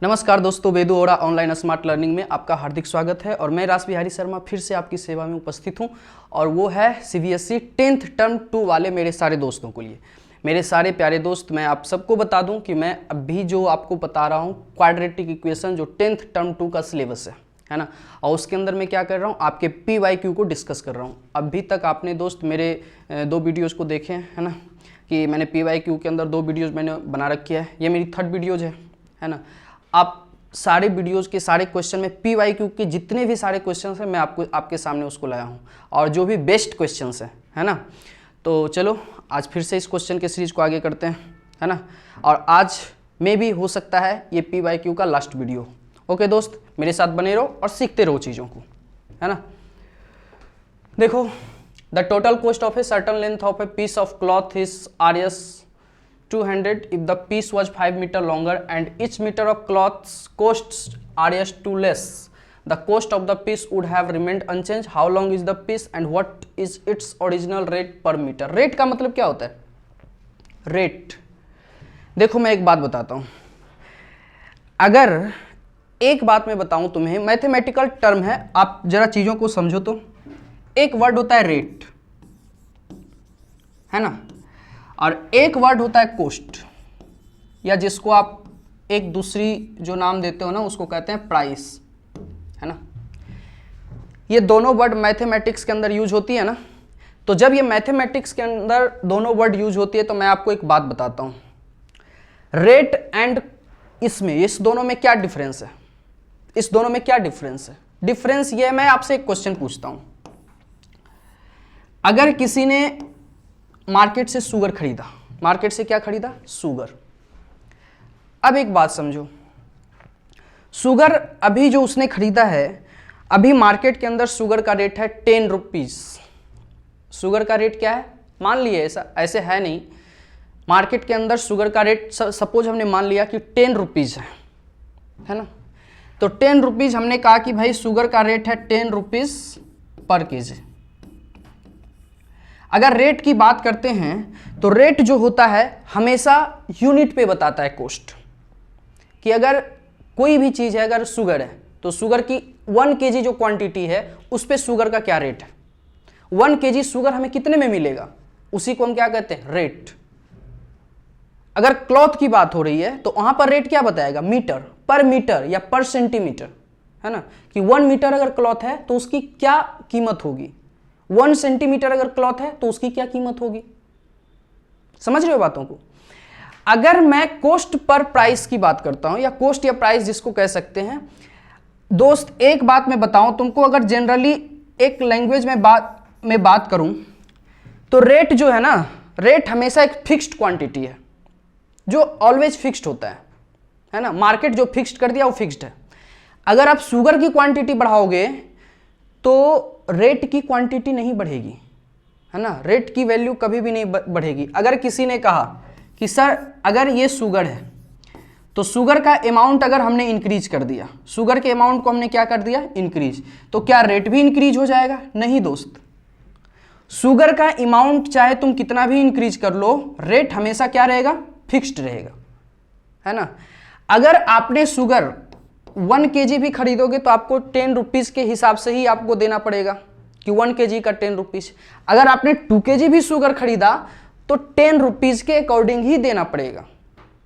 नमस्कार दोस्तों, वेदू ओरा online smart learning में आपका हार्दिक स्वागत है। और मैं राज बिहारी शर्मा फिर से आपकी सेवा में उपस्थित हूं और वो है सीबीएसई 10th टर्म 2 वाले मेरे सारे दोस्तों के लिए। मेरे सारे प्यारे दोस्त, मैं आप सबको बता दूं कि मैं अभी जो आपको बता रहा हूं क्वाड्रेटिक इक्वेशन जो 10th टर्म 2 का सिलेबस है ना, और उसके अंदर मैं क्या कर रहा हूँ, आपके PYQ को डिस्कस कर रहा हूँ। अभी तक आपने दोस्त मेरे 2 वीडियोज़ को देखे हैं, है ना, कि मैंने PYQ के अंदर 2 वीडियोज़ मैंने बना रखी है। ये मेरी 3rd वीडियोज़ है ना। आप सारे वीडियोज़ के सारे क्वेश्चन में PYQ के जितने भी सारे क्वेश्चन हैं मैं आपको आपके सामने उसको लाया हूँ, और जो भी बेस्ट क्वेश्चन है ना। तो चलो आज फिर से इस क्वेश्चन के सीरीज को आगे करते हैं, है ना। और आज में भी हो सकता है ये PYQ का लास्ट वीडियो। ओके दोस्त, मेरे साथ बने रहो और सीखते रहो चीज़ों को, है ना। देखो, the total cost of a certain length of a piece of cloth is Rs 200 if the piece was 5 meter longer and each meter of cloth costs Rs 2 less. The cost of the piece would have remained unchanged. How long is the piece and what is its original rate per meter? Rate का मतलब क्या होता है? Rate, देखो मैं एक बात बताता हूँ। अगर एक बात मैं बताऊँ तुम्हें, मैथमेटिकल टर्म है, आप जरा चीज़ों को समझो। तो एक वर्ड होता है रेट, है ना, और एक वर्ड होता है कोस्ट, या जिसको आप एक दूसरी जो नाम देते हो ना उसको कहते हैं प्राइस, है ना। ये दोनों वर्ड मैथमेटिक्स के अंदर यूज होती है ना। तो जब ये मैथमेटिक्स के अंदर दोनों वर्ड यूज होती है तो मैं आपको एक बात बताता हूँ, रेट एंड इसमें, इस दोनों में क्या डिफरेंस है, इस दोनों में क्या डिफरेंस है। डिफरेंस ये, मैं आपसे एक क्वेश्चन पूछता हूँ। अगर किसी ने मार्केट से शुगर खरीदा, मार्केट से क्या खरीदा, शुगर। अब एक बात समझो, शुगर अभी जो उसने खरीदा है, अभी मार्केट के अंदर शुगर का रेट है 10 रुपीज़। शुगर का रेट क्या है, मान लिए, ऐसे है नहीं, मार्केट के अंदर शुगर का रेट सपोज हमने मान लिया कि 10 रुपीज़ है ना। तो 10 रुपीज़ हमने कहा कि भाई शुगर का रेट है 10 रुपीज़ पर केजी। अगर रेट की बात करते हैं तो रेट जो होता है हमेशा यूनिट पे बताता है कॉस्ट, कि अगर कोई भी चीज़ है, अगर शुगर है तो शुगर की 1 kg जो क्वांटिटी है उस पे शुगर का क्या रेट है, 1 kg शुगर हमें कितने में मिलेगा, उसी को हम क्या कहते हैं, रेट। अगर क्लॉथ की बात हो रही है तो वहां पर रेट क्या बताएगा, मीटर, पर मीटर या पर सेंटीमीटर, है ना, कि 1 मीटर अगर क्लॉथ है तो उसकी क्या कीमत होगी, 1 सेंटीमीटर अगर क्लॉथ है तो उसकी क्या कीमत होगी। समझ रहे हो बातों को। अगर मैं कोस्ट पर प्राइस की बात करता हूं, या कोस्ट या प्राइस जिसको कह सकते हैं दोस्त, एक बात मैं बताऊं तुमको, अगर जनरली एक लैंग्वेज में बात करूं तो रेट जो है ना, रेट हमेशा एक फिक्स्ड क्वांटिटी है जो ऑलवेज फिक्स्ड होता है ना। मार्केट जो फिक्स्ड कर दिया वो फिक्स्ड है। अगर आप शुगर की क्वांटिटी बढ़ाओगे तो रेट की क्वांटिटी नहीं बढ़ेगी, है ना, रेट की वैल्यू कभी भी नहीं बढ़ेगी। अगर किसी ने कहा कि सर अगर ये शुगर है तो शुगर का अमाउंट अगर हमने इंक्रीज कर दिया, शुगर के अमाउंट को हमने क्या कर दिया, इंक्रीज, तो क्या रेट भी इंक्रीज हो जाएगा? नहीं दोस्त, शुगर का अमाउंट चाहे तुम कितना भी इंक्रीज कर लो, रेट हमेशा क्या रहेगा, फिक्स्ड रहेगा, है ना। अगर आपने शुगर 1 kg भी खरीदोगे तो आपको 10 रुपीज़ के हिसाब से ही आपको देना पड़ेगा, कि 1 kg का 10 रुपीज़। अगर आपने 2 kg भी शुगर खरीदा तो 10 रुपीज़ के अकॉर्डिंग ही देना पड़ेगा,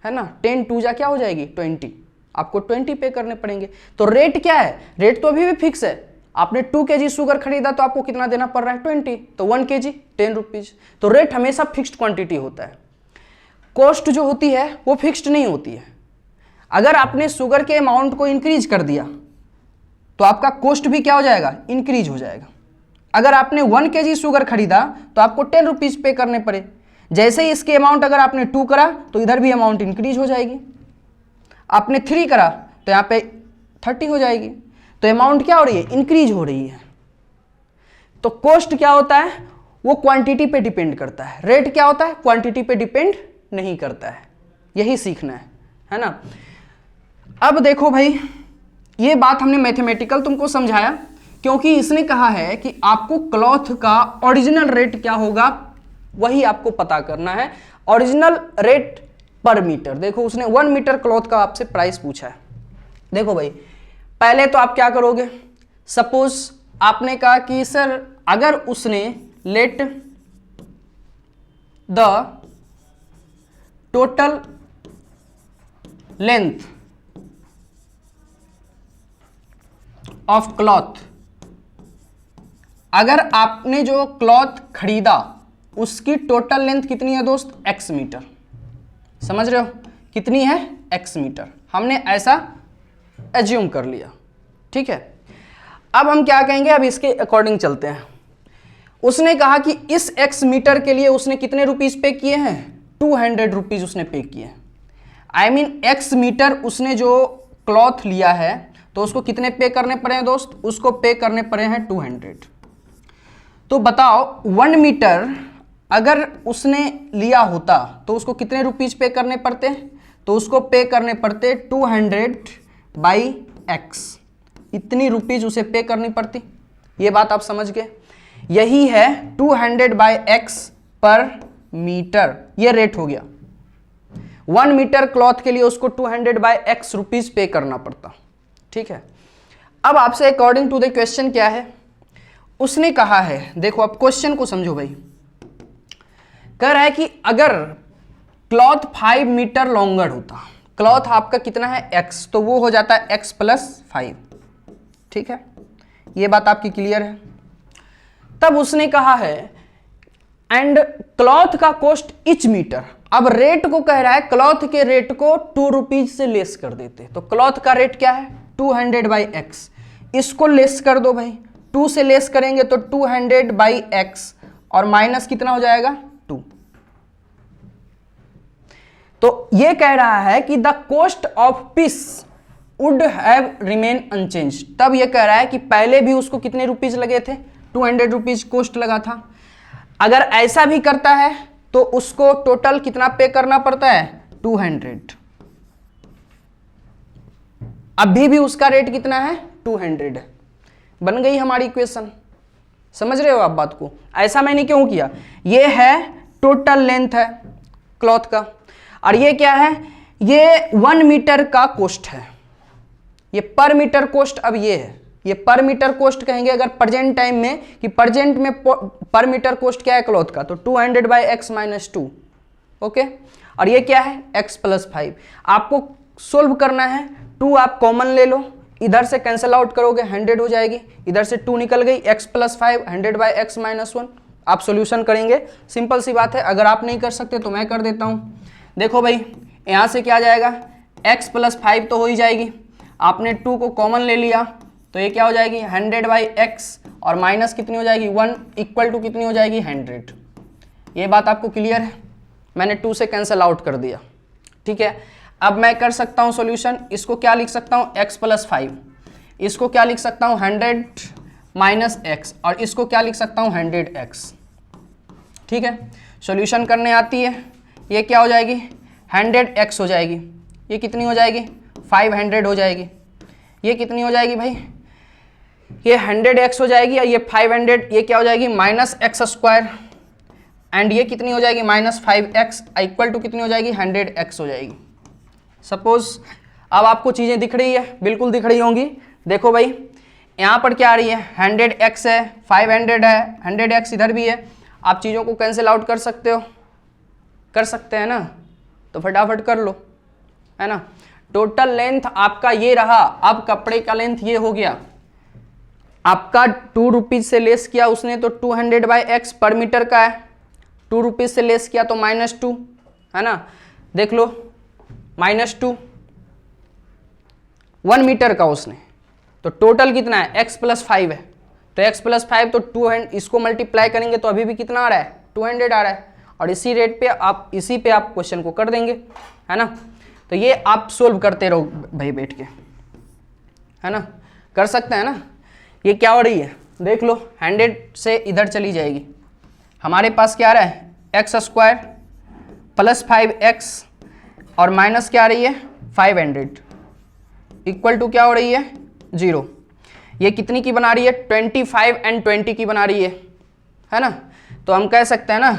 है ना। 10 2 जा क्या हो जाएगी, 20, आपको 20 पे करने पड़ेंगे। तो रेट क्या है, रेट तो अभी भी फिक्स है। आपने 2 kg शुगर खरीदा तो आपको कितना देना पड़ रहा है, 20, तो 1 kg 10 रुपीज़। तो रेट हमेशा फिक्स्ड क्वांटिटी होता है। कॉस्ट जो होती है वो फिक्स्ड नहीं होती है। अगर आपने शुगर के अमाउंट को इंक्रीज कर दिया तो आपका कॉस्ट भी क्या हो जाएगा, इंक्रीज हो जाएगा। अगर आपने 1 kg शुगर खरीदा तो आपको 10 रुपीज़ पे करने पड़े। जैसे ही इसके अमाउंट अगर आपने 2 करा तो इधर भी अमाउंट इंक्रीज हो जाएगी। आपने 3 करा तो यहाँ पे 30 हो जाएगी। तो अमाउंट क्या हो रही है, इंक्रीज हो रही है। तो कॉस्ट क्या होता है, वो क्वांटिटी पे डिपेंड करता है। रेट क्या होता है, क्वांटिटी पे डिपेंड नहीं करता है। यही सीखना है ना। अब देखो भाई, ये बात हमने मैथमेटिकल तुमको समझाया, क्योंकि इसने कहा है कि आपको क्लॉथ का ओरिजिनल रेट क्या होगा वही आपको पता करना है। ओरिजिनल रेट पर मीटर। देखो उसने 1 मीटर क्लॉथ का आपसे प्राइस पूछा है, देखो भाई, पहले तो आप क्या करोगे, सपोज आपने कहा कि सर अगर उसने let the total length of cloth, अगर आपने जो क्लॉथ खरीदा उसकी टोटल लेंथ कितनी है दोस्त, x मीटर। समझ रहे हो कितनी है, x मीटर। हमने ऐसा एज्यूम कर लिया, ठीक है। अब हम क्या कहेंगे, अब इसके अकॉर्डिंग चलते हैं। उसने कहा कि इस x मीटर के लिए उसने कितने रुपीस पे किए हैं, 200 रुपीज उसने पे किए। आई मीन x मीटर उसने जो क्लॉथ लिया है तो उसको कितने पे करने पड़े हैं दोस्त, उसको पे करने पड़े हैं 200। तो बताओ 1 मीटर अगर उसने लिया होता तो उसको कितने रुपीज पे करने पड़ते, तो उसको पे करने पड़ते 200/x, इतनी रुपीज उसे पे करनी पड़ती। ये बात आप समझ गए, यही है 200/x पर मीटर, ये रेट हो गया। 1 मीटर क्लॉथ के लिए उसको 200/x रुपीज पे करना पड़ता, ठीक है। अब आपसे अकॉर्डिंग टू द क्वेश्चन क्या है, उसने कहा है, देखो अब क्वेश्चन को समझो भाई, कह रहा है कि अगर क्लॉथ 5 मीटर लॉन्गर होता, क्लॉथ आपका कितना है x, तो वो हो जाता है x + 5, ठीक है। ये बात आपकी क्लियर है। तब उसने कहा है एंड क्लॉथ का कॉस्ट इच मीटर, अब रेट को कह रहा है, क्लॉथ के रेट को 2 रुपीज से लेस कर देते, तो क्लॉथ का रेट क्या है 200/x, इसको लेस कर दो भाई, 2 से लेस करेंगे तो 200/x और माइनस कितना हो जाएगा 2। तो ये कह रहा है कि the cost of piece would have remain unchange. तब ये कह रहा है कि पहले भी उसको कितने रुपीज लगे थे, 200 रुपीज कॉस्ट लगा था। अगर ऐसा भी करता है तो उसको टोटल कितना पे करना पड़ता है 200। अभी भी उसका रेट कितना है 200 है। बन गई हमारी इक्वेशन, समझ रहे हो आप बात को। ऐसा मैंने क्यों किया, ये है टोटल लेंथ है क्लॉथ का, और ये क्या है, ये 1 मीटर का कॉस्ट है, ये पर मीटर कॉस्ट। अब ये है, ये पर मीटर कॉस्ट कहेंगे अगर प्रेजेंट टाइम में, कि प्रेजेंट में पर मीटर कॉस्ट क्या है क्लॉथ का, तो 200/x - 2, ओके। और ये क्या है x + 5। आपको सोल्व करना है, 2 आप कॉमन ले लो, इधर से कैंसिल आउट करोगे 100 हो जाएगी, इधर से 2 निकल गई, x + 5 100/x - 1। आप सॉल्यूशन करेंगे, सिंपल सी बात है। अगर आप नहीं कर सकते तो मैं कर देता हूं। देखो भाई, यहां से क्या जाएगा, x + 5 तो हो ही जाएगी, आपने 2 को कॉमन ले लिया तो ये क्या हो जाएगी 100/x और माइनस कितनी हो जाएगी 1 इक्वल टू कितनी हो जाएगी 100। ये बात आपको क्लियर है, मैंने 2 से कैंसिल आउट कर दिया, ठीक है। अब मैं कर सकता हूं सॉल्यूशन, इसको क्या लिख सकता हूं x + 5, इसको क्या लिख सकता हूं 100 - x, और इसको क्या लिख सकता हूं 100x, ठीक है। सॉल्यूशन करने आती है, ये क्या हो जाएगी 100x हो जाएगी, ये कितनी हो जाएगी 500 हो जाएगी, ये कितनी हो जाएगी भाई, ये 100x हो जाएगी, और ये 500, ये क्या हो जाएगी -x², एंड ये कितनी हो जाएगी -5x इक्वल टू कितनी हो जाएगी 100x हो जाएगी। सपोज अब आपको चीज़ें दिख रही है, बिल्कुल दिख रही होंगी। देखो भाई, यहाँ पर क्या आ रही है 100x है, 500 है, 100x इधर भी है। आप चीज़ों को कैंसिल आउट कर सकते हो, कर सकते हैं ना, तो फटाफट कर लो, है ना। टोटल लेंथ आपका ये रहा, अब कपड़े का लेंथ ये हो गया आपका, 2 रुपीज से लेस किया उसने तो 200/x पर मीटर का है, 2 रुपीज से लेस किया तो -2, है ना। देख लो -2, 1 मीटर का उसने, तो टोटल कितना है x + 5 है, तो x + 5 तो 200, इसको मल्टीप्लाई करेंगे तो अभी भी कितना आ रहा है 200 आ रहा है, और इसी रेट पे आप, इसी पे आप क्वेश्चन को कर देंगे, है ना। तो ये आप सोल्व करते रहो भाई बैठ के, है ना, कर सकते हैं ना। ये क्या हो रही है देख लो, 100 से इधर चली जाएगी, हमारे पास क्या आ रहा है x² + 5x और माइनस क्या आ रही है 500 इक्वल टू क्या हो रही है 0। ये कितनी की बना रही है 25 और 20 की बना रही है ना। तो हम कह सकते हैं ना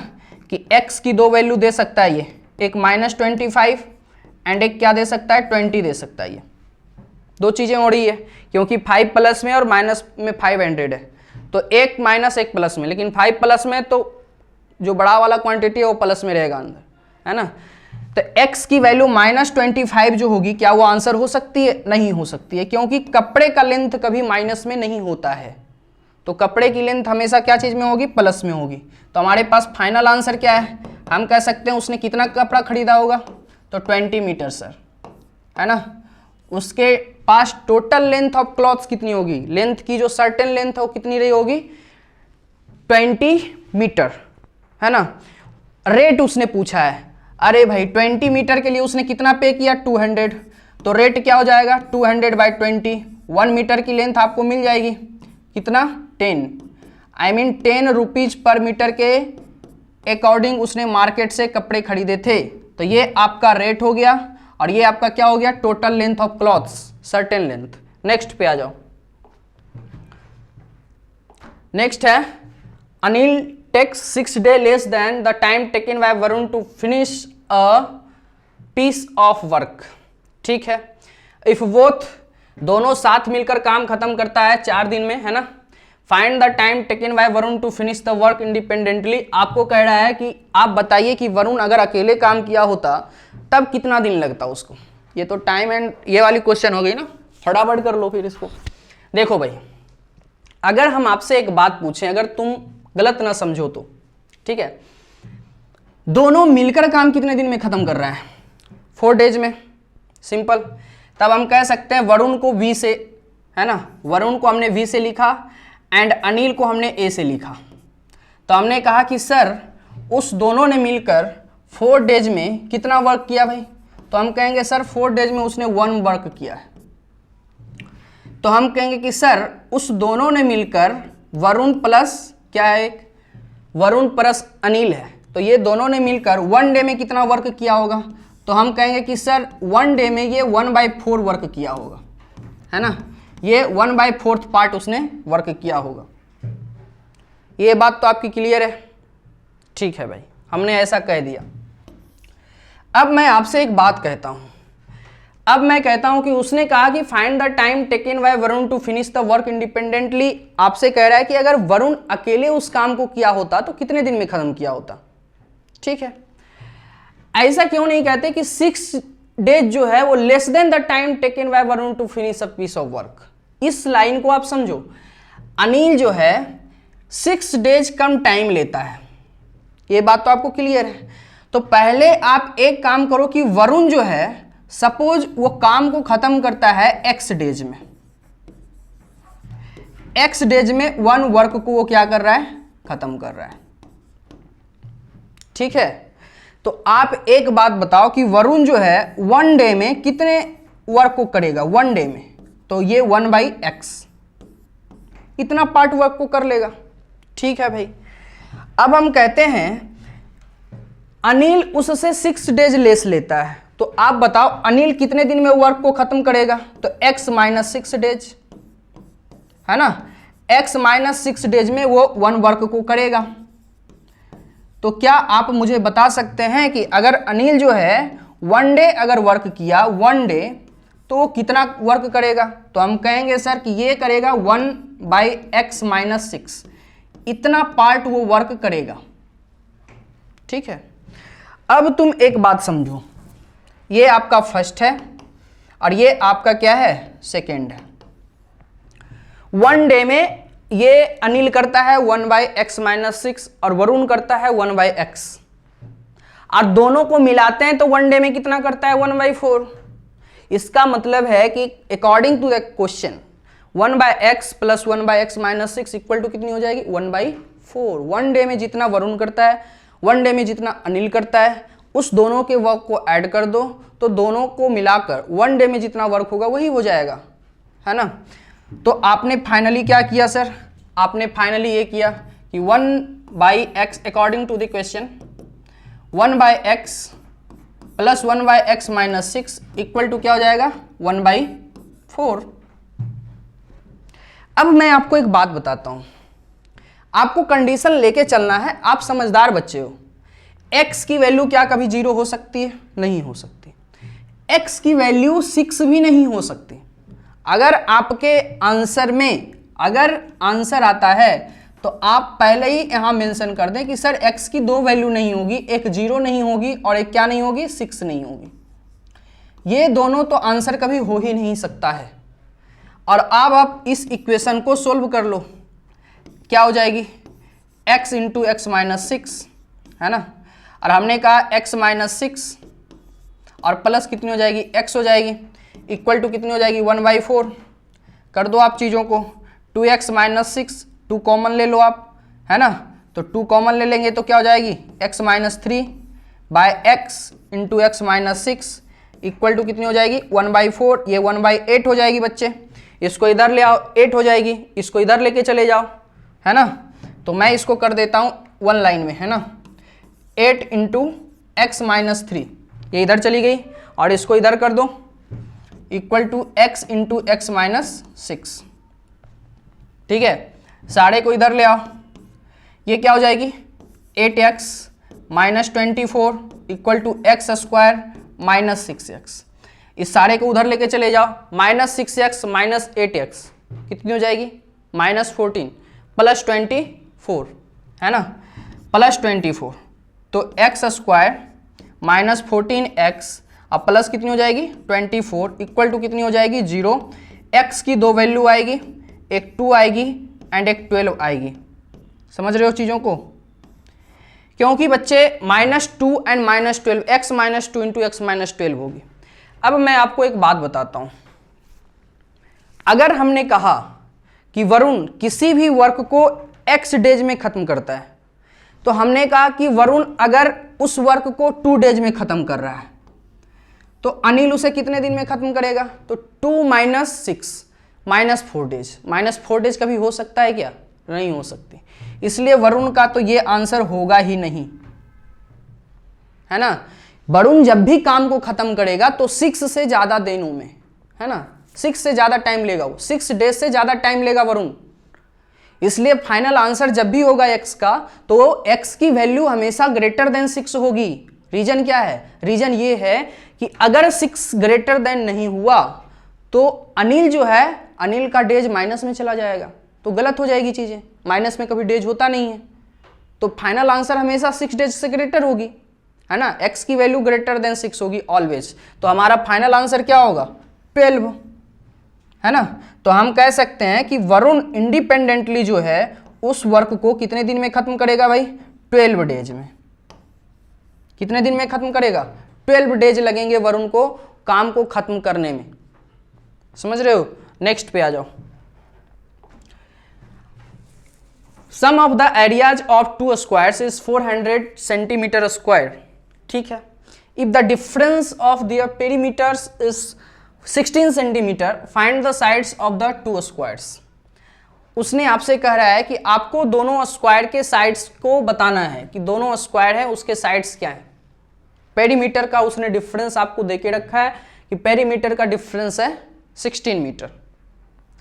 कि x की 2 वैल्यू दे सकता है ये, एक -25 एंड एक क्या दे सकता है 20 दे सकता है ये, दो चीज़ें हो रही है, क्योंकि 5 प्लस में और माइनस में 500 है, तो एक माइनस एक प्लस में, लेकिन 5 प्लस में तो जो बड़ा वाला क्वांटिटी है वो प्लस में रहेगा अंदर, है ना। तो x की वैल्यू -25 जो होगी, क्या वो आंसर हो सकती है? नहीं हो सकती है, क्योंकि कपड़े का लेंथ कभी माइनस में नहीं होता है। तो कपड़े की लेंथ हमेशा क्या चीज़ में होगी? प्लस में होगी। तो हमारे पास फाइनल आंसर क्या है? हम कह सकते हैं उसने कितना कपड़ा खरीदा होगा? तो 20 मीटर सर, है ना। उसके पास टोटल लेंथ ऑफ क्लॉथ्स कितनी होगी? लेंथ की जो सर्टेन लेंथ है वो कितनी रही होगी? 20 मीटर, है ना। रेट उसने पूछा है, अरे भाई 20 मीटर के लिए उसने कितना पे किया? 200। तो रेट क्या हो जाएगा? 200/20। 1 मीटर की लेंथ आपको मिल जाएगी कितना? 10, I mean 10 रुपीज पर मीटर के अकॉर्डिंग उसने मार्केट से कपड़े खरीदे थे। तो ये आपका रेट हो गया और ये आपका क्या हो गया? Total length of cloths, certain length. Next पे आ जाओ। नेक्स्ट है Anil takes 6 days less than the time taken by Varun to finish a piece of work. ठीक है, इफ बोथ दोनों साथ मिलकर काम खत्म करता है 4 दिन में, है ना। Find the time taken by Varun to finish the work independently. आपको कह रहा है कि आप बताइए कि वरुण अगर अकेले काम किया होता तब कितना दिन लगता उसको। ये तो टाइम एंड ये वाली क्वेश्चन हो गई ना, फटाफट कर लो फिर इसको। देखो भाई, अगर हम आपसे एक बात पूछें, अगर तुम गलत ना समझो तो, ठीक है, दोनों मिलकर काम कितने दिन में खत्म कर रहे हैं? 4 days में, सिंपल। तब हम कह सकते हैं वरुण को V से, है ना, वरुण को हमने V से लिखा एंड अनिल को हमने A से लिखा। तो हमने कहा कि सर उस दोनों ने मिलकर 4 days में कितना वर्क किया भाई? तो हम कहेंगे सर 4 days में उसने 1 वर्क किया है। तो हम कहेंगे कि सर उस दोनों ने मिलकर वरुण प्लस क्या है, वरुण प्लस अनिल है, तो ये दोनों ने मिलकर 1 day में कितना वर्क किया होगा? तो हम कहेंगे कि सर 1 day में ये 1/4 वर्क किया होगा, है ना। ये 1/4 पार्ट उसने वर्क किया होगा। ये बात तो आपकी क्लियर है? ठीक है भाई, हमने ऐसा कह दिया। अब मैं आपसे एक बात कहता हूं, अब मैं कहता हूं कि उसने कहा कि find the time taken by Varun to finish the work independently. आपसे कह रहा है कि अगर वरुण अकेले उस काम को किया होता तो कितने दिन में खत्म किया होता। ठीक है, ऐसा क्यों नहीं कहते कि 6 days जो है वो less than the time taken by Varun to finish a piece of work. इस लाइन को आप समझो, अनिल जो है 6 days कम टाइम लेता है, ये बात तो आपको क्लियर है। तो पहले आप एक काम करो कि वरुण जो है सपोज वो काम को खत्म करता है x days में, x days में 1 वर्क को वो क्या कर रहा है? खत्म कर रहा है। ठीक है, तो आप एक बात बताओ कि वरुण जो है 1 day में कितने वर्क को करेगा? 1 day में तो ये 1/x इतना पार्ट वर्क को कर लेगा। ठीक है भाई, अब हम कहते हैं अनिल उससे 6 days लेस लेता है, तो आप बताओ अनिल कितने दिन में वर्क को खत्म करेगा? तो x - 6 days, है ना। x - 6 days में वो 1 वर्क को करेगा। तो क्या आप मुझे बता सकते हैं कि अगर अनिल जो है 1 day अगर वर्क किया 1 day तो वो कितना वर्क करेगा? तो हम कहेंगे सर कि ये करेगा 1/x - 6, इतना पार्ट वो वर्क करेगा। ठीक है, अब तुम एक बात समझो, ये आपका फर्स्ट है और ये आपका क्या है? सेकेंड है। 1 day में ये अनिल करता है 1/x - 6 और वरुण करता है 1/x, और दोनों को मिलाते हैं तो 1 day में कितना करता है? 1/4। इसका मतलब है कि according to the question 1/x + 1/x - 6 equal to कितनी हो जाएगी? 1/4। 1 day में जितना वरुण करता है, 1 day में जितना अनिल करता है, उस दोनों के वर्क को ऐड कर दो तो दोनों को मिलाकर 1 day में जितना वर्क होगा वही हो जाएगा, है ना। तो आपने फाइनली क्या किया सर? आपने फाइनली ये किया कि 1/x according to the question 1/x + 1/x - 6 equal to क्या हो जाएगा? 1/4। अब मैं आपको एक बात बताता हूं, आपको कंडीशन लेके चलना है, आप समझदार बच्चे हो। x की वैल्यू क्या कभी 0 हो सकती है? नहीं हो सकती। x की वैल्यू 6 भी नहीं हो सकती। अगर आपके आंसर में अगर आंसर आता है तो आप पहले ही यहां मेंशन कर दें कि सर x की दो वैल्यू नहीं होगी, एक 0 नहीं होगी और एक क्या नहीं होगी, 6 नहीं होगी। ये दोनों तो आंसर कभी हो ही नहीं सकता है। और अब आप इस इक्वेशन को सोल्व कर लो, क्या हो जाएगी, x इंटू एक्स माइनस 6 है ना, और हमने कहा x माइनस 6 और प्लस कितनी हो जाएगी, x हो जाएगी, इक्वल टू कितनी हो जाएगी, 1/4। कर दो आप चीज़ों को, 2x माइनस 6, 2 कॉमन ले लो आप, है ना, तो 2 कॉमन ले लेंगे तो क्या हो जाएगी, x minus 3 by x into x minus 6 equal to कितनी हो जाएगी, 1/4। ये 1/8 हो जाएगी बच्चे, इसको इधर ले आओ, 8 हो जाएगी, इसको इधर लेके चले जाओ, है ना। तो मैं इसको कर देता हूँ 1 लाइन में, है ना, 8 इंटू एक्स माइनस 3, ये इधर चली गई और इसको इधर कर दो, equal to x into x minus 6। ठीक है, सारे को इधर ले आओ, ये क्या हो जाएगी, 8x minus 24 equal to x square minus 6x। इस सारे को उधर लेके चले जाओ, माइनस 6x माइनस 8x कितनी हो जाएगी, माइनस 14 प्लस 24, है ना, प्लस 24, तो एक्स स्क्वायर माइनस 14x अब प्लस कितनी हो जाएगी, 24 इक्वल टू कितनी हो जाएगी, 0। x की दो वैल्यू आएगी, एक 2 आएगी एंड एक 12 आएगी। समझ रहे हो चीज़ों को, क्योंकि बच्चे -2 and -12, x minus 2 into x minus 12 होगी। अब मैं आपको एक बात बताता हूं, अगर हमने कहा कि वरुण किसी भी वर्क को x डेज में खत्म करता है, तो हमने कहा कि वरुण अगर उस वर्क को 2 डेज में खत्म कर रहा है तो अनिल उसे कितने दिन में खत्म करेगा, तो 2 minus 6 minus 4 days. Minus 4 days कभी हो सकता है क्या, नहीं हो सकती, इसलिए वरुण का तो ये आंसर होगा ही नहीं, है ना। वरुण जब भी काम को खत्म करेगा तो 6 से ज्यादा दिनों में, है ना, 6 से ज्यादा टाइम लेगा वो, 6 डेज से ज्यादा टाइम लेगा वरुण। इसलिए फाइनल आंसर जब भी होगा x का तो x की वैल्यू हमेशा ग्रेटर देन 6 होगी। रीजन क्या है, रीजन ये है कि अगर 6 ग्रेटर देन नहीं हुआ तो अनिल जो है, अनिल का डेज माइनस में चला जाएगा, तो गलत हो जाएगी चीजें, माइनस में कभी डेज होता नहीं है। तो फाइनल आंसर हमेशा 6 डेज से ग्रेटर होगी, है ना, x की वैल्यू ग्रेटर देन 6 होगी ऑलवेज। तो हमारा फाइनल आंसर क्या होगा, 12, है ना। तो हम कह सकते हैं कि वरुण इंडिपेंडेंटली जो है उस वर्क को कितने दिन में खत्म करेगा भाई, 12 डेज में। कितने दिन में खत्म करेगा, 12 डेज लगेंगे वरुण को काम को खत्म करने में। समझ रहे हो, नेक्स्ट पे आ जाओ। Sum of the areas of 2 squares is 400 centimetre square. ठीक है, if the difference of their perimeters is 16 centimetre, find the sides of the 2 squares. उसने आपसे कह रहा है कि आपको दोनों स्क्वायर के साइड्स को बताना है कि दोनों स्क्वायर है उसके साइड्स क्या है। पेरीमीटर का उसने डिफरेंस आपको देके रखा है कि पेरीमीटर का डिफरेंस है 16 मीटर,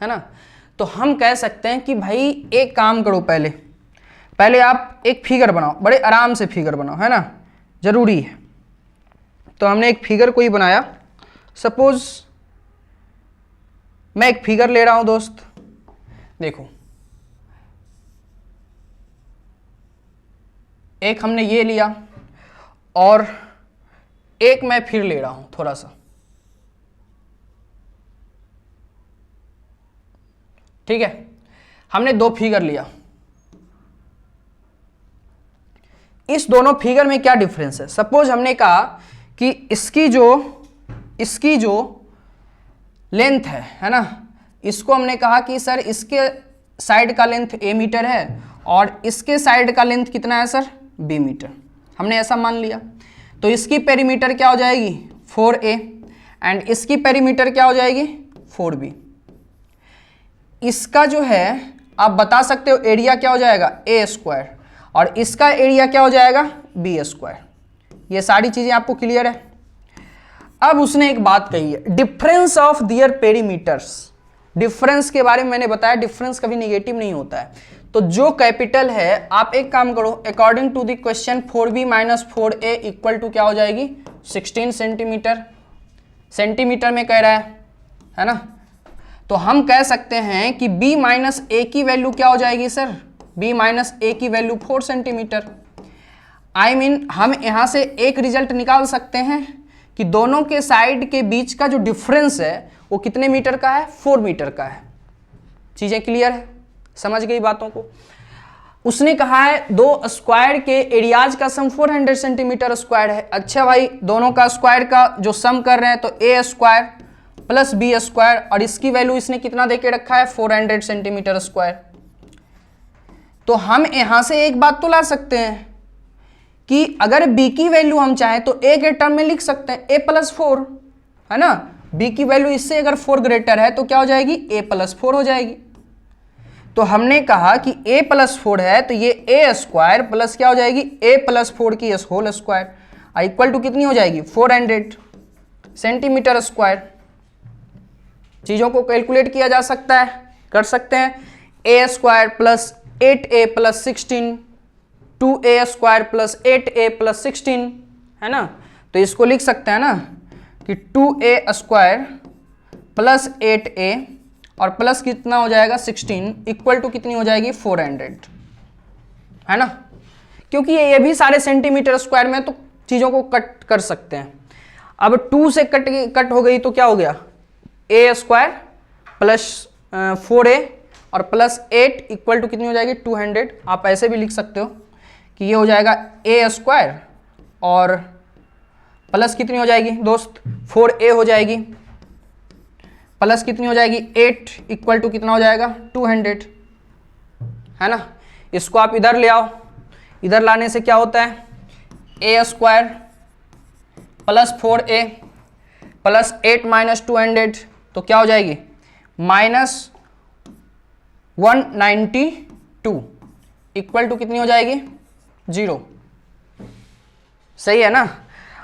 है ना। तो हम कह सकते हैं कि भाई एक काम करो, पहले आप एक फिगर बनाओ, बड़े आराम से फिगर बनाओ, है ना, जरूरी है। तो हमने एक फिगर को ही बनाया। सपोज मैं एक फिगर ले रहा हूं दोस्त, देखो एक हमने ये लिया और एक मैं फिर ले रहा हूं थोड़ा सा, ठीक है। हमने 2 फिगर लिया, इस दोनों फिगर में क्या डिफरेंस है। सपोज हमने कहा कि इसकी जो लेंथ है ना, इसको हमने कहा कि सर इसके साइड का लेंथ a मीटर है और इसके साइड का लेंथ कितना है सर, b मीटर। हमने ऐसा मान लिया, तो इसकी पेरीमीटर क्या हो जाएगी 4a एंड इसकी पेरीमीटर क्या हो जाएगी 4b। इसका जो है आप बता सकते हो एरिया क्या हो जाएगा a स्क्वायर और इसका एरिया क्या हो जाएगा b स्क्वायर। ये सारी चीजें आपको क्लियर है। अब उसने एक बात कही है, difference of their perimeters. Difference के बारे में मैंने बताया, डिफरेंस कभी नेगेटिव नहीं होता है। तो जो कैपिटल है, आप एक काम करो, according to the question 4b minus 4a equal to क्या हो जाएगी 16 सेंटीमीटर। सेंटीमीटर में कह रहा है ना। तो हम कह सकते हैं कि b माइनस ए की वैल्यू क्या हो जाएगी सर, b माइनस ए की वैल्यू 4 सेंटीमीटर। आई मीन हम यहां से एक रिजल्ट निकाल सकते हैं कि दोनों के साइड के बीच का जो डिफरेंस है वो कितने मीटर का है, 4 मीटर का है। चीजें क्लियर है, समझ गई बातों को। उसने कहा है दो स्क्वायर के एरियाज का सम 400 सेंटीमीटर स्क्वायर है। अच्छा भाई, दोनों का स्क्वायर का जो सम कर रहे हैं तो ए स्क्वायर प्लस बी स्क्वायर, और इसकी वैल्यू इसने कितना देके रखा है, 400 सेंटीमीटर स्क्वायर। तो हम यहां से एक बात तो ला सकते हैं कि अगर b की वैल्यू हम चाहें तो a के टर्म में लिख सकते हैं a प्लस 4, है ना। b की वैल्यू इससे अगर 4 ग्रेटर है तो क्या हो जाएगी, a प्लस 4 हो जाएगी। तो हमने कहा कि a प्लस 4 है तो ये a स्क्वायर प्लस क्या हो जाएगी, a प्लस 4 की होल स्क्वायर इक्वल टू कितनी हो जाएगी, 400 सेंटीमीटर स्क्वायर। चीजों को कैलकुलेट किया जा सकता है, कर सकते हैं। a square plus 8a plus 16, 2a square plus 8a plus 16, है ना। तो इसको लिख सकते हैं ना कि 2a स्क्वायर प्लस 8a और प्लस कितना हो जाएगा 16 इक्वल टू कितनी हो जाएगी 400, है ना। क्योंकि ये भी सारे सेंटीमीटर स्क्वायर में, तो चीज़ों को कट कर सकते हैं। अब 2 से कट हो गई तो क्या हो गया, a स्क्वायर प्लस 4a और प्लस 8 इक्वल टू कितनी हो जाएगी 200। आप ऐसे भी लिख सकते हो कि ये हो जाएगा a स्क्वायर और प्लस कितनी हो जाएगी दोस्त 4a हो जाएगी, प्लस कितनी हो जाएगी 8 इक्वल टू कितना हो जाएगा 200, है ना। इसको आप इधर ले आओ, इधर लाने से क्या होता है, a square plus 4a plus 8 minus 200 तो क्या हो जाएगी माइनस 192 इक्वल टू कितनी हो जाएगी 0। सही है ना।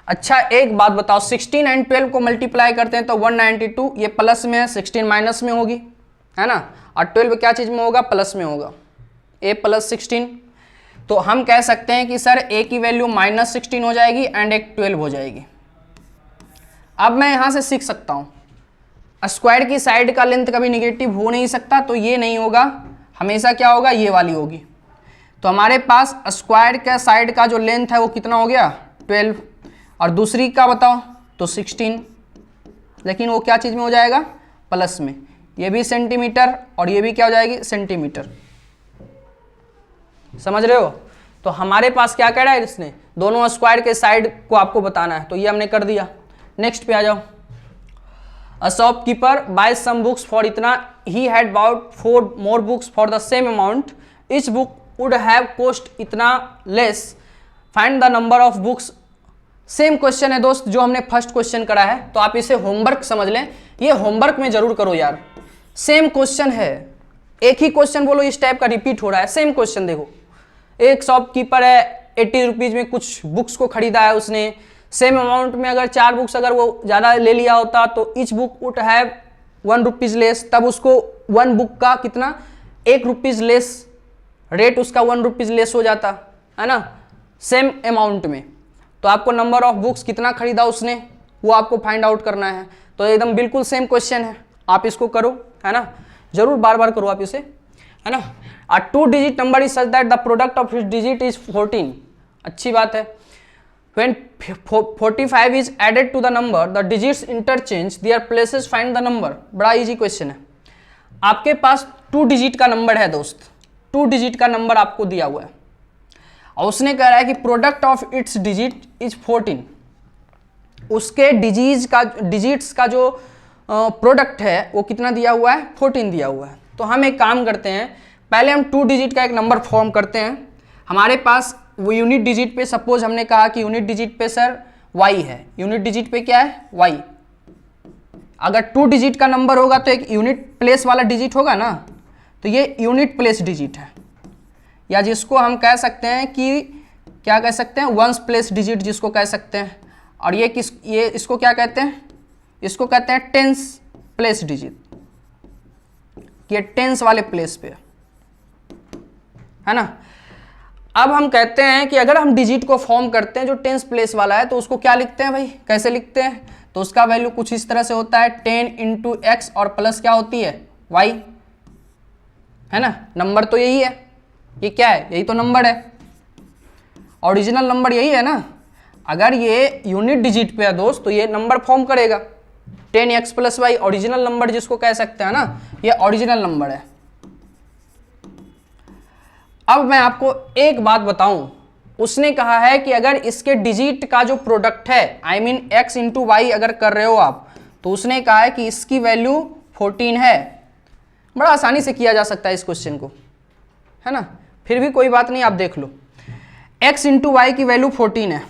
अच्छा एक बात बताओ, 16 एंड 12 को मल्टीप्लाई करते हैं तो 192, ये प्लस में है, 16 माइनस में होगी, है ना। और 12 क्या चीज में होगा, प्लस में होगा, a प्लस 16। तो हम कह सकते हैं कि सर a की वैल्यू माइनस 16 हो जाएगी एंड एक 12 हो जाएगी। अब मैं यहां से सीख सकता हूं स्क्वायर की साइड का लेंथ कभी निगेटिव हो नहीं सकता, तो ये नहीं होगा, हमेशा क्या होगा, ये वाली होगी। तो हमारे पास स्क्वायर का साइड का जो लेंथ है वो कितना हो गया 12, और दूसरी का बताओ तो 16, लेकिन वो क्या चीज़ में हो जाएगा, प्लस में। ये भी सेंटीमीटर और ये भी क्या हो जाएगी सेंटीमीटर, समझ रहे हो। तो हमारे पास क्या कह रहा है, इसने दोनों स्क्वायर के साइड को आपको बताना है, तो ये हमने कर दिया। नेक्स्ट पे आ जाओ। A shopkeeper buy some books for इतना, he had bought 4 more books for the same amount, each book would have cost इतना less, find the number of books. Same question है दोस्त जो हमने फर्स्ट क्वेश्चन करा है, तो आप इसे होमवर्क समझ लें, ये होमवर्क में जरूर करो यार। सेम क्वेश्चन है, एक ही क्वेश्चन बोलो इस टाइप का रिपीट हो रहा है, सेम क्वेश्चन। देखो एक शॉपकीपर है, 80 रुपीज में कुछ बुक्स को खरीदा है उसने, सेम अमाउंट में अगर 4 बुक्स अगर वो ज़्यादा ले लिया होता तो each book would have 1 rupees less, तब उसको 1 बुक का कितना 1 रुपीज़ लेस, रेट उसका 1 रुपीज़ लेस हो जाता, है ना, सेम अमाउंट में। तो आपको नंबर ऑफ बुक्स कितना खरीदा उसने वो आपको फाइंड आउट करना है। तो एकदम बिल्कुल सेम क्वेश्चन है, आप इसको करो, है ना, जरूर बार बार करो आप इसे, है ना। अ 2 digit number is such that the product of its digit is 14, अच्छी बात है। When 45 is added to the number, the digits interchange their places, find the number। बड़ा इजी क्वेश्चन है। आपके पास 2 डिजिट का नंबर है दोस्त, 2 डिजिट का नंबर आपको दिया हुआ है और उसने कह रहा है कि product of its digit is 14, उसके डिजिट्स का जो प्रोडक्ट है वो कितना दिया हुआ है 14 दिया हुआ है। तो हम एक काम करते हैं, पहले हम 2 डिजिट का एक नंबर फॉर्म करते हैं। हमारे पास वो यूनिट डिजिट पे, सपोज हमने कहा कि यूनिट डिजिट पे सर y है, यूनिट डिजिट पे क्या है y। अगर 2 डिजिट का नंबर होगा तो एक यूनिट प्लेस वाला डिजिट होगा ना, तो ये यूनिट प्लेस डिजिट है, या जिसको हम कह सकते हैं कि क्या कह सकते हैं वंस प्लेस डिजिट जिसको कह सकते हैं। और ये इसको क्या कहते हैं, इसको कहते हैं टेंस प्लेस डिजिट, ये टेंस वाले प्लेस पे है ना। अब हम कहते हैं कि अगर हम डिजिट को फॉर्म करते हैं जो टेंस प्लेस वाला है तो उसको क्या लिखते हैं भाई, कैसे लिखते हैं, तो उसका वैल्यू कुछ इस तरह से होता है 10 इंटू एक्स और प्लस क्या होती है वाई, है ना। नंबर तो यही है, ये क्या है, यही तो नंबर है, ओरिजिनल नंबर यही है ना। अगर ये यूनिट डिजिट पे है दोस्त तो ये नंबर फॉर्म करेगा 10x plus Y, original number जिसको कह सकते हैं ना, ये ओरिजिनल नंबर है। अब मैं आपको एक बात बताऊं, उसने कहा है कि अगर इसके डिजिट का जो प्रोडक्ट है, I mean x into Y अगर कर रहे हो आप, तो उसने कहा है कि इसकी वैल्यू 14 है। बड़ा आसानी से किया जा सकता है इस क्वेश्चन को, है ना, फिर भी कोई बात नहीं, आप देख लो। x इंटू वाई की वैल्यू 14 है,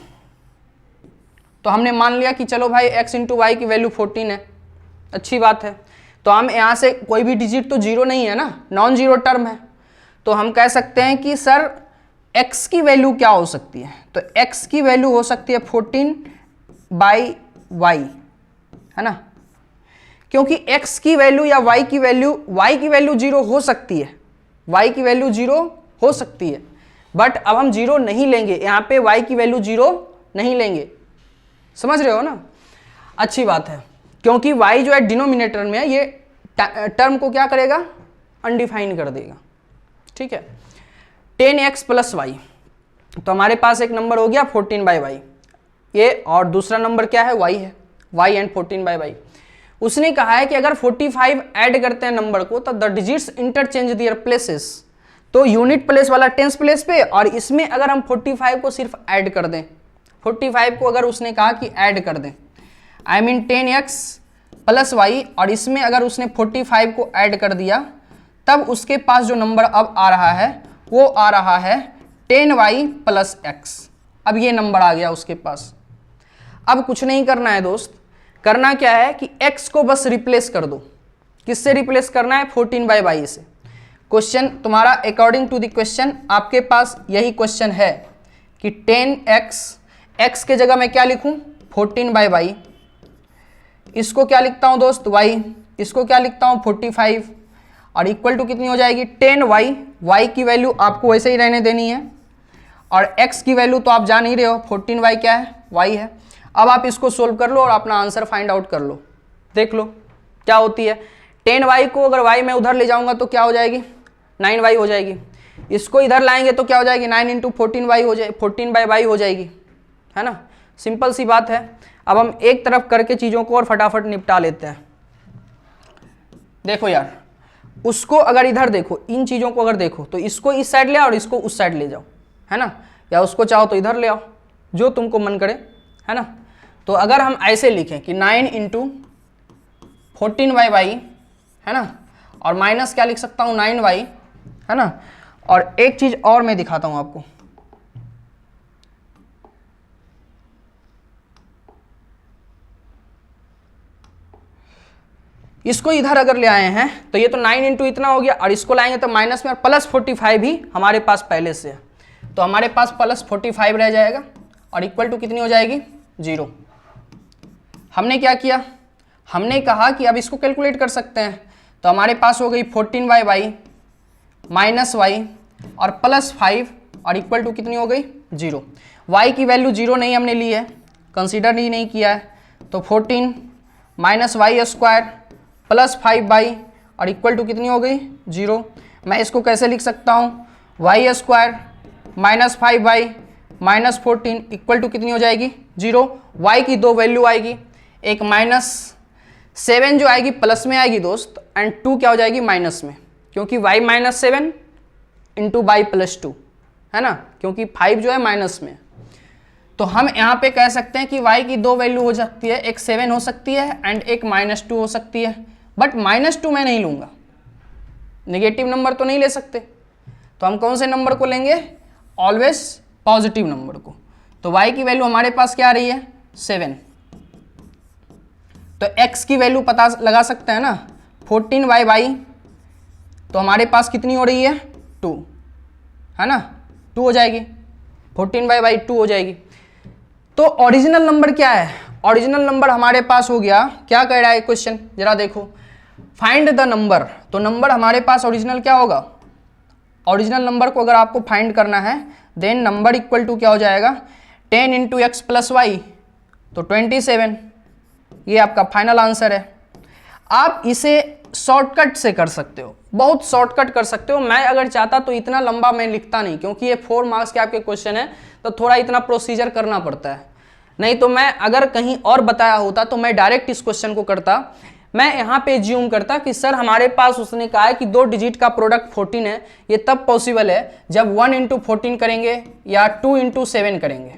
तो हमने मान लिया कि चलो भाई x इंटू वाई की वैल्यू 14 है, अच्छी बात है। तो हम यहाँ से कोई भी डिजिट तो जीरो नहीं है ना, नॉन जीरो टर्म है, तो हम कह सकते हैं कि सर x की वैल्यू क्या हो सकती है, तो x की वैल्यू हो सकती है 14 बाई वाई, है ना, क्योंकि x की वैल्यू या y की वैल्यू जीरो हो सकती है, y की वैल्यू जीरो हो सकती है, बट अब हम जीरो नहीं लेंगे, यहाँ पे y की वैल्यू जीरो नहीं लेंगे, समझ रहे हो ना। अच्छी बात है, क्योंकि y जो है डिनोमिनेटर में है, ये टर्म को क्या करेगा, अनडिफाइन कर देगा, ठीक है। 10x प्लस वाई, तो हमारे पास एक नंबर हो गया 14 बाई वाई, ये, और दूसरा नंबर क्या है, y है, y एंड 14 बाई वाई। उसने कहा है कि अगर 45 ऐड करते हैं नंबर को तो the digits interchange their places, तो यूनिट प्लेस वाला टेंस प्लेस पे, और इसमें अगर हम 45 को सिर्फ ऐड कर दें, 45 को अगर उसने कहा कि ऐड कर दें, I mean 10x plus Y, और इसमें अगर उसने 45 को ऐड कर दिया, तब उसके पास जो नंबर अब आ रहा है वो आ रहा है 10y प्लस एक्स। अब ये नंबर आ गया उसके पास। अब कुछ नहीं करना है दोस्त, करना क्या है कि x को बस रिप्लेस कर दो। किससे रिप्लेस करना है, 14 बाई वाई से। क्वेश्चन तुम्हारा अकॉर्डिंग टू द क्वेश्चन आपके पास यही क्वेश्चन है कि 10x, x के जगह मैं क्या लिखूं, 14 बाई वाई, इसको क्या लिखता हूं दोस्त, y, इसको क्या लिखता हूं 45, और इक्वल टू कितनी हो जाएगी 10y, y की वैल्यू आपको वैसे ही रहने देनी है, और x की वैल्यू तो आप जान ही रहे हो 14y क्या है, y है। अब आप इसको सोल्व कर लो और अपना आंसर फाइंड आउट कर लो, देख लो क्या होती है। 10y को अगर y में उधर ले जाऊंगा तो क्या हो जाएगी, 9y हो जाएगी। इसको इधर लाएंगे तो क्या हो जाएगी, 9 इंटू 14y हो जाए, 14 बाई वाई हो जाएगी, है ना, सिंपल सी बात है। अब हम एक तरफ करके चीज़ों को और फटाफट निपटा लेते हैं। देखो यार, उसको अगर इधर देखो, इन चीज़ों को अगर देखो तो इसको इस साइड ले आओ और इसको उस साइड ले जाओ, है ना, या उसको चाहो तो इधर ले आओ, जो तुमको मन करे, है ना। तो अगर हम ऐसे लिखें कि 9 इंटू 14 बाई वाई, है ना, और माइनस क्या लिख सकता हूँ 9y, है ना। और एक चीज़ और मैं दिखाता हूँ आपको, इसको इधर अगर ले आए हैं तो ये तो 9 इंटू इतना हो गया, और इसको लाएंगे तो माइनस में, और प्लस 45 भी हमारे पास पहले से है, तो हमारे पास प्लस 45 रह जाएगा, और इक्वल टू कितनी हो जाएगी 0। हमने क्या किया, हमने कहा कि अब इसको कैलकुलेट कर सकते हैं, तो हमारे पास हो गई 14 बाई वाई माइनस वाई और प्लस 5, और इक्वल टू कितनी हो गई 0। y की वैल्यू 0 नहीं हमने ली है, कंसीडर ही नहीं किया है, तो 14 minus Y square plus 5 Y, और इक्वल टू कितनी हो गई 0। मैं इसको कैसे लिख सकता हूँ, Y square minus 5 Y minus 14 equal to कितनी हो जाएगी 0। y की दो वैल्यू आएगी, एक -7 जो आएगी प्लस में आएगी दोस्त, एंड 2 क्या हो जाएगी माइनस में, क्योंकि y -7 इंटू बाई प्लस 2, है ना, क्योंकि 5 जो है माइनस में। तो हम यहाँ पे कह सकते हैं कि y की दो वैल्यू हो सकती है, एक 7 हो सकती है एंड एक -2 हो सकती है, बट -2 मैं नहीं लूँगा, नेगेटिव नंबर तो नहीं ले सकते, तो हम कौन से नंबर को लेंगे, ऑलवेज पॉजिटिव नंबर को। तो y की वैल्यू हमारे पास क्या आ रही है 7, तो x की वैल्यू पता लगा सकते हैं ना, 14 बाई वाई, तो हमारे पास कितनी हो रही है 2, है ना, 2 हो जाएगी, 14 बाई वाई 2 हो जाएगी। तो ओरिजिनल नंबर क्या है, ओरिजिनल नंबर हमारे पास हो गया, क्या कह रहा है क्वेश्चन जरा देखो, फाइंड द नंबर। तो नंबर हमारे पास ओरिजिनल क्या होगा, ओरिजिनल नंबर को अगर आपको फाइंड करना है देन नंबर इक्वल टू क्या हो जाएगा 10 इंटू एक्स प्लस वाई, तो 27, ये आपका फाइनल आंसर है। आप इसे शॉर्टकट से कर सकते हो, बहुत शॉर्टकट कर सकते हो। मैं अगर चाहता तो इतना लंबा मैं लिखता नहीं, क्योंकि ये 4 मार्क्स के आपके क्वेश्चन है, तो थोड़ा इतना प्रोसीजर करना पड़ता है। नहीं तो मैं अगर कहीं और बताया होता तो मैं डायरेक्ट इस क्वेश्चन को करता। मैं यहाँ पे ज्यूम करता कि सर हमारे पास उसने कहा है कि 2 डिजिट का प्रोडक्ट 14 है, ये तब पॉसिबल है जब 1 × 14 करेंगे या 2 × 7 करेंगे,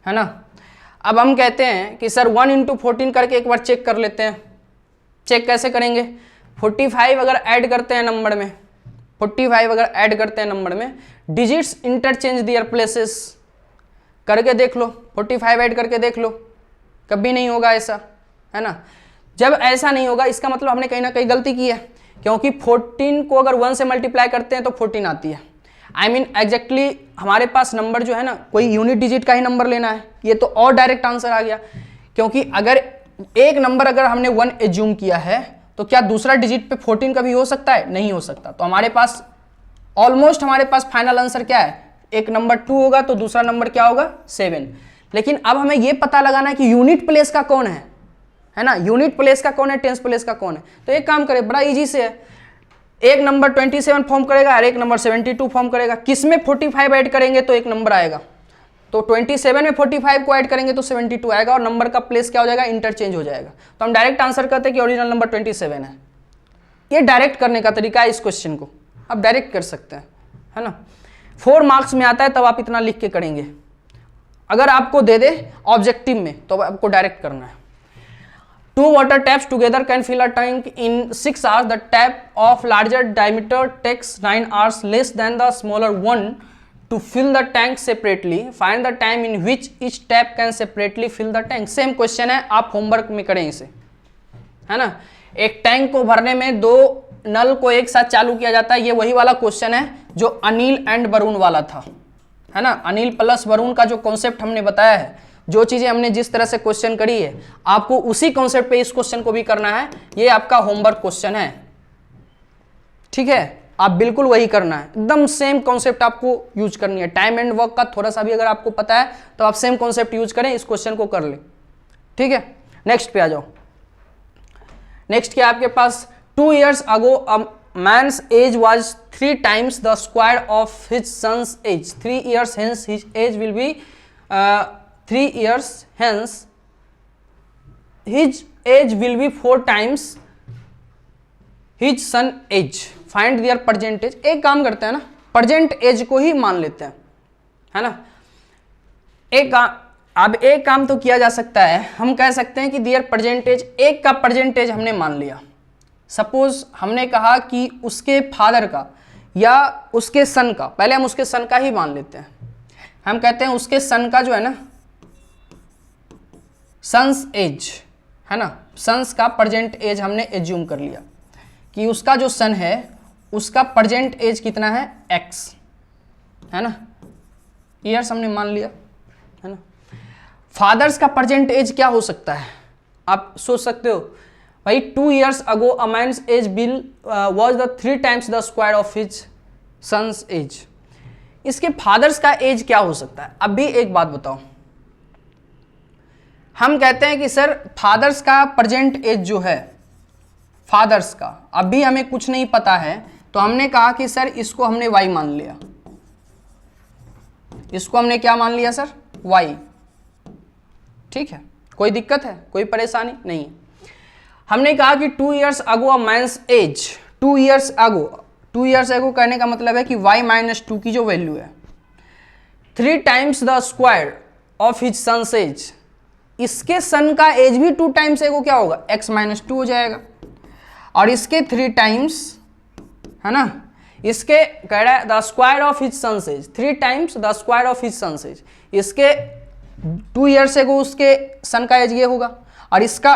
है ना। अब हम कहते हैं कि सर 1 × 14 करके एक बार चेक कर लेते हैं। चेक कैसे करेंगे? 45 अगर ऐड करते हैं नंबर में, 45 अगर ऐड करते हैं नंबर में, डिजिट्स इंटरचेंज दियर प्लेसेस करके देख लो, 45 ऐड करके देख लो, कभी नहीं होगा ऐसा, है ना। जब ऐसा नहीं होगा इसका मतलब हमने कहीं ना कहीं गलती की है, क्योंकि 14 को अगर 1 से मल्टीप्लाई करते हैं तो 14 आती है। आई मीन एग्जैक्टली हमारे पास नंबर जो है ना, कोई यूनिट डिजिट का ही नंबर लेना है। ये तो और डायरेक्ट आंसर आ गया, क्योंकि अगर एक नंबर अगर हमने 1 एज्यूम किया है तो क्या दूसरा डिजिट पे 14 कभी हो सकता है? नहीं हो सकता। तो हमारे पास ऑलमोस्ट हमारे पास फाइनल आंसर क्या है? एक नंबर 2 होगा तो दूसरा नंबर क्या होगा? 7। लेकिन अब हमें यह पता लगाना है कि यूनिट प्लेस का कौन है ना, यूनिट प्लेस का कौन है, टेंस प्लेस का कौन है। तो एक काम करें, बड़ा इजी से है, एक नंबर 27 फॉर्म करेगा और एक नंबर 72 फॉर्म करेगा। किसमें 45 ऐड करेंगे तो एक नंबर आएगा, तो 27 में 45 को ऐड करेंगे तो 72 आएगा और नंबर का प्लेस क्या हो जाएगा? इंटरचेंज हो जाएगा। तो हम डायरेक्ट आंसर करते हैं कि ओरिजिनल नंबर 27 है। ये डायरेक्ट करने का तरीका है, इस क्वेश्चन को आप डायरेक्ट कर सकते हैं, है ना। 4 मार्क्स में आता है तब आप इतना लिख के करेंगे। अगर आपको दे दे ऑब्जेक्टिव में तो आपको डायरेक्ट करना है। 2 water taps together can fill a tank in 6 hours. The tap of larger diameter takes 9 hours less than the smaller one to fill the tank separately. Find the time in which each tap can separately fill the tank. Same question है, आप homework में करें इसे, है ना। एक tank को भरने में 2 नल को एक साथ चालू किया जाता है। ये वही वाला क्वेश्चन है जो अनिल एंड वरुण वाला था, है ना। अनिल प्लस वरुण का जो कॉन्सेप्ट हमने बताया है, जो चीजें हमने जिस तरह से क्वेश्चन करी है, आपको उसी कॉन्सेप्ट पे इस क्वेश्चन को भी करना है। ये आपका होमवर्क क्वेश्चन है, ठीक है। आप बिल्कुल वही करना है, एकदम सेम कॉन्सेप्ट आपको यूज करनी है। टाइम एंड वर्क का थोड़ा सा भी अगर आपको पता है तो आप सेम कॉन्सेप्ट यूज करें, इस क्वेश्चन को कर लें, ठीक है। नेक्स्ट पे आ जाओ। नेक्स्ट क्या आपके पास? 2 years ago a man's age was 3 times the square of his son's age. 3 years hence his age will be 3 years hence his age will be 4 times his son age. Find their present age. एक काम करते हैं ना, present as को ही मान लेते हैं, है ना। अब एक काम तो किया जा सकता है, हम कह सकते हैं कि दियर प्रेजेंट एज, एक का प्रेजेंट एज हमने मान लिया। सपोज हमने कहा कि उसके फादर का या उसके सन का, पहले हम उसके सन का ही मान लेते हैं। हम कहते हैं उसके सन का जो है ना, सन्स एज, है ना, सन्स का प्रेजेंट एज हमने एज्यूम कर लिया कि उसका जो सन है उसका प्रेजेंट एज कितना है? x, है ना। ईयर्स हमने मान लिया, है ना। फादर्स का प्रेजेंट एज क्या हो सकता है? आप सोच सकते हो भाई, 2 years ago a man's age bill was the 3 times the square of his son's age. इसके फादर्स का एज क्या हो सकता है? अब भी एक बात बताओ, हम कहते हैं कि सर फादर्स का प्रेजेंट एज जो है, फादर्स का अभी हमें कुछ नहीं पता है, तो हमने कहा कि सर इसको हमने y मान लिया। इसको हमने क्या मान लिया सर? y, ठीक है। कोई दिक्कत है? कोई परेशानी नहीं है। हमने कहा कि 2 years ago a man's age, 2 years ago कहने का मतलब है कि y - 2 की जो वैल्यू है 3 times the square of his son's age, इसके सन का एज भी 2 टाइम्स एगो क्या होगा? x - 2 हो जाएगा। और इसके 3 टाइम्स, है ना, इसके कह रहा है the square of his son's age, 3 times the square of his son's age, इसके 2 years एगो उसके सन का एज ये होगा और इसका